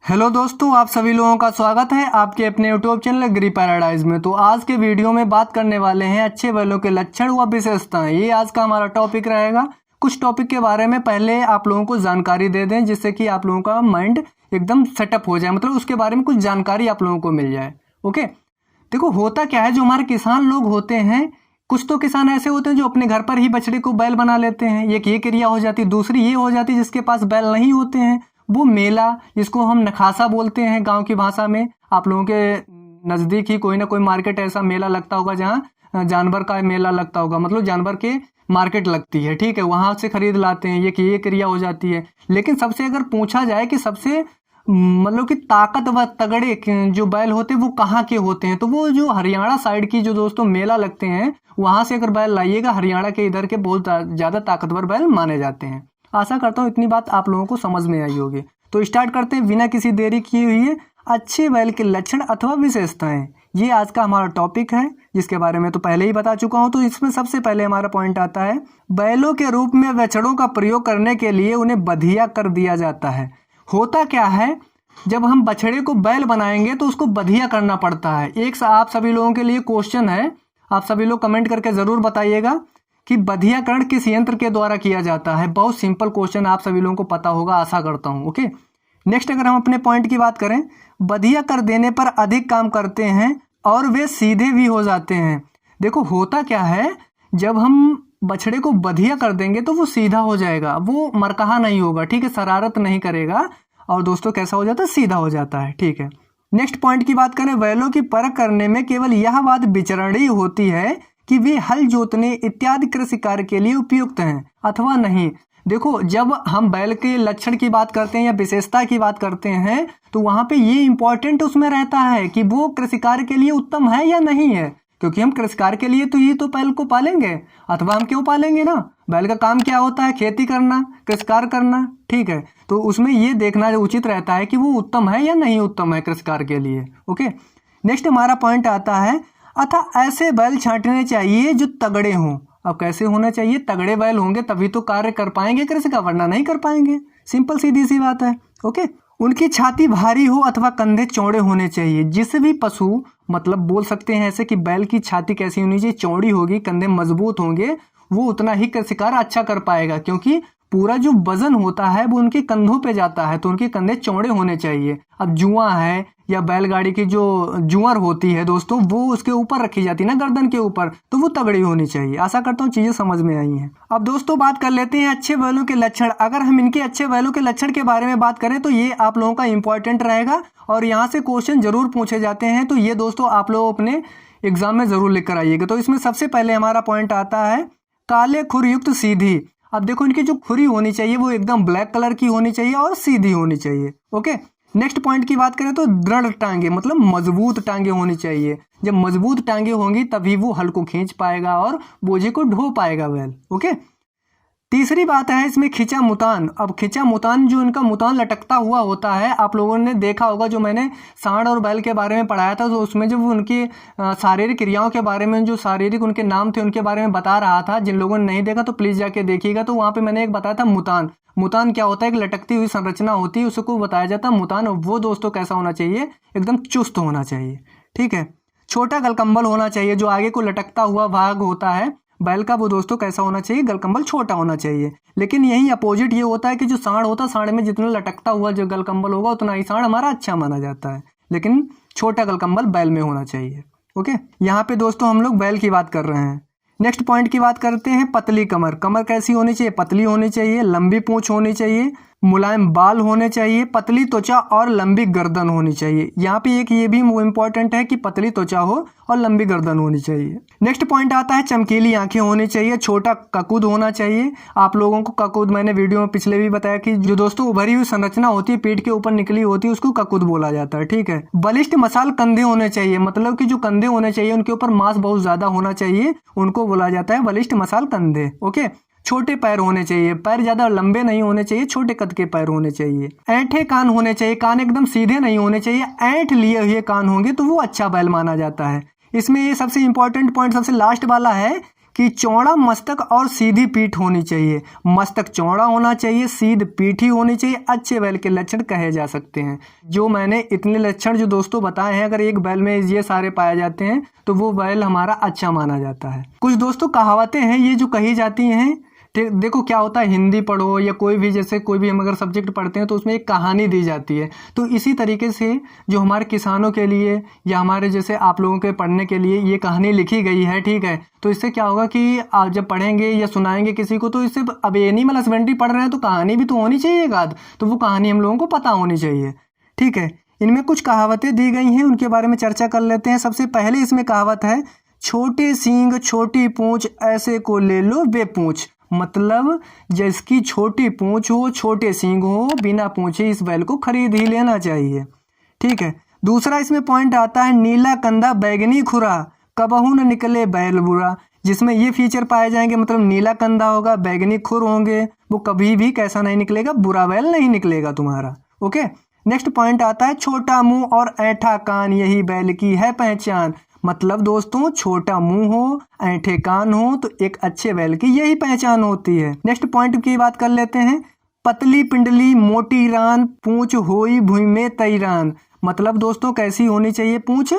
Hello दोस्तों, आप सभी लोगों का स्वागत है आपके अपने यूट्यूब चैनल एग्री पैराडाइज में। तो आज के वीडियो में बात करने वाले हैं अच्छे बैलों के लक्षण व विशेषताएं। ये आज का हमारा टॉपिक रहेगा। कुछ टॉपिक के बारे में पहले आप लोगों को जानकारी दे दें जिससे कि आप लोगों का माइंड एकदम सेटअप हो जाए, मतलब उसके बारे में कुछ जानकारी आप लोगों को मिल जाए। ओके, देखो होता क्या है, जो हमारे किसान लोग होते हैं, कुछ तो किसान ऐसे होते हैं जो अपने घर पर ही बछड़े को बैल बना लेते हैं। एक ये क्रिया हो जाती है। दूसरी ये हो जाती है जिसके पास बैल नहीं होते हैं, वो मेला, जिसको हम नखासा बोलते हैं गांव की भाषा में। आप लोगों के नज़दीक ही कोई ना कोई मार्केट ऐसा मेला लगता होगा जहाँ जानवर का मेला लगता होगा, मतलब जानवर के मार्केट लगती है। ठीक है, वहां से खरीद लाते हैं। ये क्रिया हो जाती है। लेकिन सबसे अगर पूछा जाए कि सबसे मतलब कि ताकतवर तगड़े जो बैल होते हैं वो कहाँ के होते हैं, तो वो जो हरियाणा साइड की जो दोस्तों मेला लगते हैं वहां से अगर बैल लाइएगा, हरियाणा के इधर के बहुत ज्यादा ताकतवर बैल माने जाते हैं। आशा करता हूँ इतनी बात आप लोगों को समझ में आई होगी। तो स्टार्ट करते हैं बिना किसी देरी किए हुए। अच्छे बैल के लक्षण अथवा विशेषताएं, ये आज का हमारा टॉपिक है, जिसके बारे में तो पहले ही बता चुका हूं। तो इसमें सबसे पहले हमारा पॉइंट आता है, बैलों के रूप में बछड़ों का प्रयोग करने के लिए उन्हें बधिया कर दिया जाता है। होता क्या है, जब हम बछड़े को बैल बनाएंगे तो उसको बधिया करना पड़ता है। एक आप सभी लोगों के लिए क्वेश्चन है, आप सभी लोग कमेंट करके जरूर बताइएगा कि बधियाकरण किस यंत्र के द्वारा किया जाता है। बहुत सिंपल क्वेश्चन, आप सभी लोगों को पता होगा, आशा करता हूं। ओके, नेक्स्ट अगर हम अपने पॉइंट की बात करें, बधिया कर देने पर अधिक काम करते हैं और वे सीधे भी हो जाते हैं। देखो होता क्या है, जब हम बछड़े को बधिया कर देंगे तो वो सीधा हो जाएगा, वो मरकहा नहीं होगा। ठीक है, शरारत नहीं करेगा और दोस्तों कैसा हो जाता है, सीधा हो जाता है। ठीक है, नेक्स्ट पॉइंट की बात करें, बैलों की परख करने में केवल यह बात विचरणीय होती है कि वे हल जोतने इत्यादि कृषि कार्य के लिए उपयुक्त हैं अथवा नहीं। देखो जब हम बैल के लक्षण की बात करते हैं या विशेषता की बात करते हैं तो वहां पे ये इंपॉर्टेंट उसमें रहता है कि वो कृषि कार्य के लिए उत्तम है या नहीं है। क्योंकि हम कृषि कार्य के लिए तो ही तो बैल को पालेंगे, अथवा हम क्यों पालेंगे ना। बैल का काम क्या होता है, खेती करना, कृषि कार्य करना। ठीक है, तो उसमें ये देखना उचित रहता है कि वो उत्तम है या नहीं उत्तम है कृषि कार्य के लिए। ओके, नेक्स्ट हमारा पॉइंट आता है, अतः ऐसे बैल छांटने चाहिए जो तगड़े हों। अब कैसे होना चाहिए, तगड़े बैल होंगे तभी तो कार्य कर पाएंगे कृषि का, वरना नहीं कर पाएंगे। सिंपल सीधी सी बात है। ओके, उनकी छाती भारी हो अथवा कंधे चौड़े होने चाहिए। जिस भी पशु, मतलब बोल सकते हैं ऐसे कि बैल की छाती कैसी होनी चाहिए, चौड़ी होगी, कंधे मजबूत होंगे, वो उतना ही कृषि कार्य अच्छा कर पाएगा। क्योंकि पूरा जो वजन होता है वो उनके कंधों पे जाता है, तो उनके कंधे चौड़े होने चाहिए। अब जुआ है या बैलगाड़ी की जो जुअर होती है दोस्तों, वो उसके ऊपर रखी जाती है ना, गर्दन के ऊपर, तो वो तगड़ी होनी चाहिए। आशा करता हूँ चीजें समझ में आई हैं। अब दोस्तों बात कर लेते हैं अच्छे बैलों के लक्षण। अगर हम इनके अच्छे बैलों के लक्षण के बारे में बात करें तो ये आप लोगों का इंपॉर्टेंट रहेगा और यहाँ से क्वेश्चन जरूर पूछे जाते हैं। तो ये दोस्तों आप लोग अपने एग्जाम में जरूर लिख कर आइएगा। तो इसमें सबसे पहले हमारा पॉइंट आता है, काले खुर युक्त सीधी। अब देखो इनकी जो खुरी होनी चाहिए वो एकदम ब्लैक कलर की होनी चाहिए और सीधी होनी चाहिए। ओके, नेक्स्ट पॉइंट की बात करें तो दृढ़ टांगे, मतलब मजबूत टांगे होनी चाहिए। जब मजबूत टांगे होंगी तभी वो हल को खींच पाएगा और बोझे को ढो पाएगा बैल। ओके, तीसरी बात है इसमें खिंचा मुतान। अब खिंचा मुतान, जो इनका मुतान लटकता हुआ होता है, आप लोगों ने देखा होगा, जो मैंने सांड और बैल के बारे में पढ़ाया था, तो उसमें जब उनकी शारीरिक क्रियाओं के बारे में, जो शारीरिक उनके नाम थे उनके बारे में बता रहा था। जिन लोगों ने नहीं देखा तो प्लीज जाके देखिएगा। तो वहां पे मैंने एक बताया था मुतान। मुतान क्या होता है, एक लटकती हुई संरचना होती है, उसको बताया जाता है मुतान। वो दोस्तों कैसा होना चाहिए, एकदम चुस्त होना चाहिए। ठीक है, छोटा गलकंबल होना चाहिए, जो आगे को लटकता हुआ भाग होता है बैल का, वो दोस्तों कैसा होना चाहिए, गलकंबल छोटा होना चाहिए। लेकिन यही अपोजिट ये होता है कि जो सांड होता है, सांड में जितना लटकता हुआ जो गलकंबल होगा उतना ही सांड हमारा अच्छा माना जाता है। लेकिन छोटा गलकंबल बैल में होना चाहिए। ओके, यहाँ पे दोस्तों हम लोग बैल की बात कर रहे हैं। नेक्स्ट पॉइंट की बात करते हैं, पतली कमर। कमर कैसी होनी चाहिए, पतली होनी चाहिए, लंबी पूंछ होनी चाहिए, मुलायम बाल होने चाहिए, पतली त्वचा और लंबी गर्दन होनी चाहिए। यहाँ पे एक ये भी इंपॉर्टेंट है कि पतली त्वचा हो और लंबी गर्दन होनी चाहिए। नेक्स्ट पॉइंट आता है, चमकीली आंखें होनी चाहिए, छोटा ककूद होना चाहिए। आप लोगों को ककूद मैंने वीडियो में पिछले भी बताया कि जो दोस्तों उभरी हुई संरचना होती है, पीठ के ऊपर निकली होती है, उसको ककूद बोला जाता है। ठीक है, बलिष्ठ मसाल कंधे होने चाहिए, मतलब कि जो कंधे होने चाहिए उनके ऊपर मांस बहुत ज्यादा होना चाहिए, उनको बोला जाता है बलिष्ठ मसाल कंधे। ओके, छोटे पैर होने चाहिए, पैर ज्यादा लंबे नहीं होने चाहिए, छोटे कद के पैर होने चाहिए। ऐंठे कान होने चाहिए, कान एकदम सीधे नहीं होने चाहिए, ऐंठ लिए हुए कान होंगे तो वो अच्छा बैल माना जाता है। इसमें ये सबसे इंपॉर्टेंट पॉइंट सबसे लास्ट वाला है कि चौड़ा मस्तक और सीधी पीठ होनी चाहिए। मस्तक चौड़ा होना चाहिए, सीध पीठ ही होनी चाहिए, अच्छे बैल के लक्षण कहे जा सकते हैं। जो मैंने इतने लक्षण जो दोस्तों बताए हैं, अगर एक बैल में ये सारे पाए जाते हैं तो वो बैल हमारा अच्छा माना जाता है। कुछ दोस्तों कहावतें हैं ये जो कही जाती हैं, देखो क्या होता है, हिंदी पढ़ो या कोई भी, जैसे कोई भी हम अगर सब्जेक्ट पढ़ते हैं तो उसमें एक कहानी दी जाती है। तो इसी तरीके से जो हमारे किसानों के लिए या हमारे जैसे आप लोगों के पढ़ने के लिए ये कहानी लिखी गई है, ठीक है। तो इससे क्या होगा कि आप जब पढ़ेंगे या सुनाएंगे किसी को तो इससे, अब एनिमल हस्बेंड्री पढ़ रहे हैं तो कहानी भी तो होनी चाहिए एक आध, तो वो कहानी हम लोगों को पता होनी चाहिए, ठीक है। इनमें कुछ कहावतें दी गई हैं, उनके बारे में चर्चा कर लेते हैं। सबसे पहले इसमें कहावत है, छोटे सींग छोटी पूंछ ऐसे को ले लो बेपूंछ। मतलब जिसकी छोटी पूंछ हो, छोटे सींग हो, बिना पूंछे इस बैल को खरीद ही लेना चाहिए, ठीक है। दूसरा इसमें पॉइंट आता है, नीला कंधा बैगनी खुरा कबहू न निकले बैल बुरा। जिसमें ये फीचर पाए जाएंगे, मतलब नीला कंधा होगा, बैगनी खुर होंगे, वो कभी भी कैसा नहीं निकलेगा, बुरा बैल नहीं निकलेगा तुम्हारा, ओके। नेक्स्ट पॉइंट आता है, छोटा मुंह और ऐंठा कान यही बैल की है पहचान। मतलब दोस्तों छोटा मुंह हो, ऐंठे कान हो तो एक अच्छे बैल की यही पहचान होती है। नेक्स्ट पॉइंट की बात कर लेते हैं, पतली पिंडली मोटी रान पूंछ होई भुई में तैरान। मतलब दोस्तों कैसी होनी चाहिए पूंछ,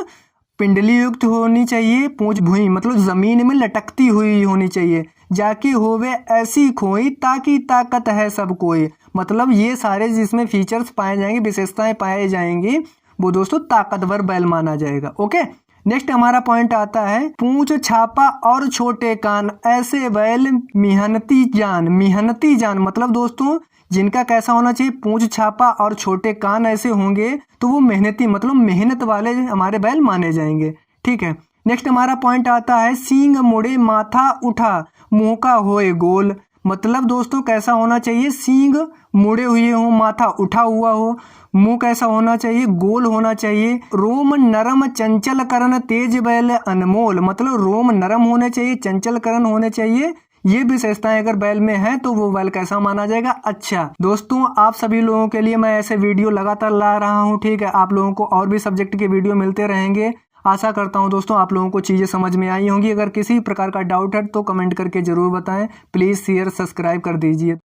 पिंडली युक्त होनी चाहिए, पूंछ भुई मतलब जमीन में लटकती हुई होनी चाहिए, जाके होवे ऐसी खोई ताकि ताकत है सब कोई। मतलब ये सारे जिसमें फीचर्स पाए जाएंगे, विशेषताएं पाए जाएंगी, वो दोस्तों ताकतवर बैल माना जाएगा, ओके। नेक्स्ट हमारा पॉइंट आता है, पूंछ छापा और छोटे कान ऐसे बैल मेहनती जान। मेहनती जान मतलब दोस्तों जिनका कैसा होना चाहिए, पूंछ छापा और छोटे कान ऐसे होंगे तो वो मेहनती मतलब मेहनत वाले हमारे बैल माने जाएंगे, ठीक है। नेक्स्ट हमारा पॉइंट आता है, सींग मुड़े माथा उठा मुंह का होए गोल। मतलब दोस्तों कैसा होना चाहिए, सींग मुड़े हुए हो, माथा उठा हुआ हो, मुंह कैसा होना चाहिए, गोल होना चाहिए। रोम नरम चंचल करण तेज बैल अनमोल। मतलब रोम नरम होने चाहिए, चंचल करण होने चाहिए। ये विशेषताएं अगर बैल में है तो वो बैल कैसा माना जाएगा, अच्छा। दोस्तों आप सभी लोगों के लिए मैं ऐसे वीडियो लगातार ला रहा हूँ, ठीक है। आप लोगों को और भी सब्जेक्ट के वीडियो मिलते रहेंगे। आशा करता हूँ दोस्तों आप लोगों को चीज़ें समझ में आई होंगी। अगर किसी प्रकार का डाउट है तो कमेंट करके ज़रूर बताएं। प्लीज़ शेयर सब्सक्राइब कर दीजिए।